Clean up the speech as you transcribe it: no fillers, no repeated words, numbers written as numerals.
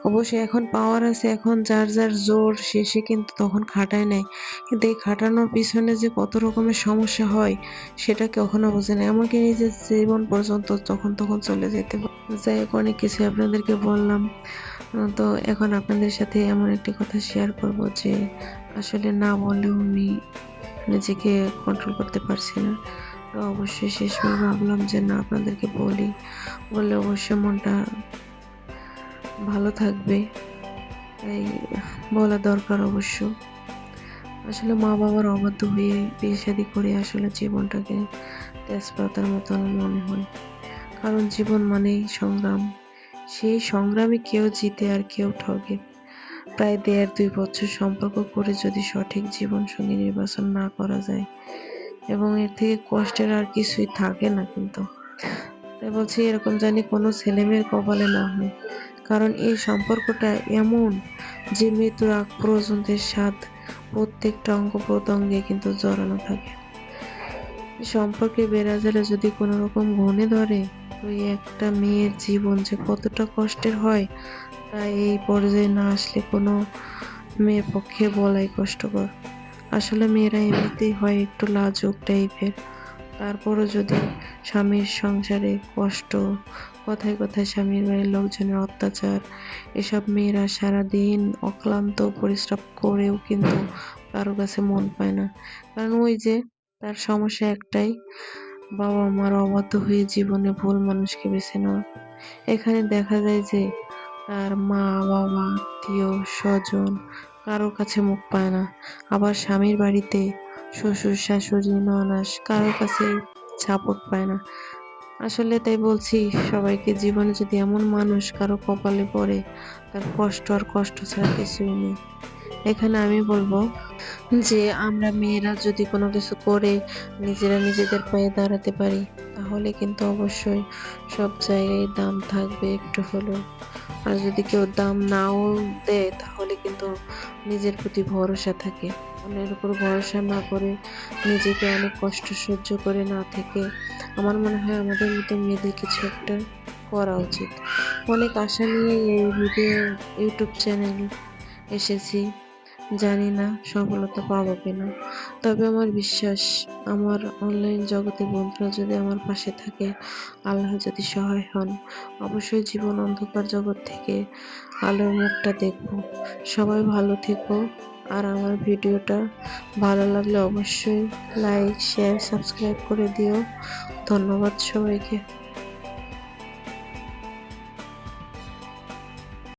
অবশ্যই এখন পাওয়ার আছে, এখন যার যার জোর সে কিন্তু তখন খাটায় নাই। কিন্তু এই খাটানোর পিছনে যে কত রকমের সমস্যা হয় সেটা কখনো বোঝে না। এমনকি নিজের জীবন পর্যন্ত তখন চলে যেতে পারে। যাই হোক, অনেক কিছু আপনাদেরকে বললাম। তো এখন আপনাদের সাথে এমন একটি কথা শেয়ার করব যে আসলে না বললেও আমি নিজেকে কন্ট্রোল করতে পারছি না। তো অবশ্যই শেষমেশ ভাবলাম যে না, আপনাদেরকে বলি, বললে অবশ্যই মনটা ভালো থাকবে। তাই বলা দরকার অবশ্য। আসলে মা-বাবার অবাধ্য হয়ে বিয়ে-শাদী করে আসলে জীবনটাকে তেজপাতার মতন মনে হয়। কারণ জীবন মানেই সংগ্রাম। সেই সংগ্রামে কেউ জিতে আর কেউ ঠকে। প্রায় ১.৫-২ বছর সম্পর্ক করে যদি সঠিক জীবনসঙ্গী নির্বাচন না করা যায়, এবং এর থেকে কষ্টের আর কিছুই থাকে না কিন্তু। তাই বলছি, এরকম জানি কোনো ছেলেমেয়ের কপালে না হয়। কারণ এই সম্পর্কটা এমন যে মৃত্যুর আগ পর্যন্ত এর স্বাদ প্রত্যেকটা অঙ্গ-প্রত্যঙ্গে কিন্তু জড়ানো থাকে। এই সম্পর্কে বেড়াজালে যদি কোনোরকম ঘুণে ধরে, তো এই একটা মেয়ের জীবন যে কতটা কষ্টের হয় তা এই পর্যায়ে না আসলে কোনো মেয়ের পক্ষে বলাই কষ্টকর। আসলে মেয়েরা এমনিতেই হয় একটু লাজুক টাইপের। তারপরও যদি স্বামীর সংসারে কষ্ট, কথায় কথায় স্বামীর বাড়ির লোকজনের অত্যাচার, এসব মেয়েরা সারাদিন অক্লান্ত পরিশ্রম করেও কিন্তু কারো কাছে মন পায় না। কারণ ওই যে তার সমস্যা একটাই, বাবা মার অবাধ্য হয়ে জীবনে ভুল মানুষকে বেছে নেওয়া। এখানে দেখা যায় যে তার মা বাবা, আত্মীয় স্বজন কারোর কাছে মুখ পায় না। আবার স্বামীর বাড়িতে শ্বশুর শাশুড়ি ননাস কারোর কাছে সাপোর্ট পায় না। আসলে তাই বলছি সবাইকে, জীবনে যদি এমন মানুষ কারো কপালে পড়ে, তার কষ্ট আর কষ্ট ছাড়া কিছুই নেই। এখানে আমি বলবো যে আমরা মেয়েরা যদি কোনো কিছু করে নিজেরা নিজেদের পায়ে দাঁড়াতে পারি, তাহলে কিন্তু অবশ্যই সব জায়গায় দাম থাকবে একটু হলেও। আর যদি কেউ দাম নাও দেয়, তাহলে কিন্তু নিজের প্রতি ভরসা থাকে। অন্যের উপর ভরসা না করে নিজেকে অনেক কষ্ট সহ্য করে না থেকে, আমার মনে হয় আমাদের মতো মেয়েদের কিছু একটা করা উচিত। অনেক আশা নিয়ে এই ইউটিউব চ্যানেলে এসেছি। জানি না সফলতা পাবো কিনা। তবে আমার বিশ্বাস, আমার অনলাইন জগতের বন্ধুরা যদি আমার পাশে থাকে, আল্লাহ যদি সহায় হন, অবশ্যই জীবন অন্ধকার জগৎ থেকে আলোর মুখটা দেখবো। সবাই ভালো থেকো। আর আমার ভিডিওটা ভালো লাগলে অবশ্যই লাইক, শেয়ার, সাবস্ক্রাইব করে দিও। ধন্যবাদ সবাইকে।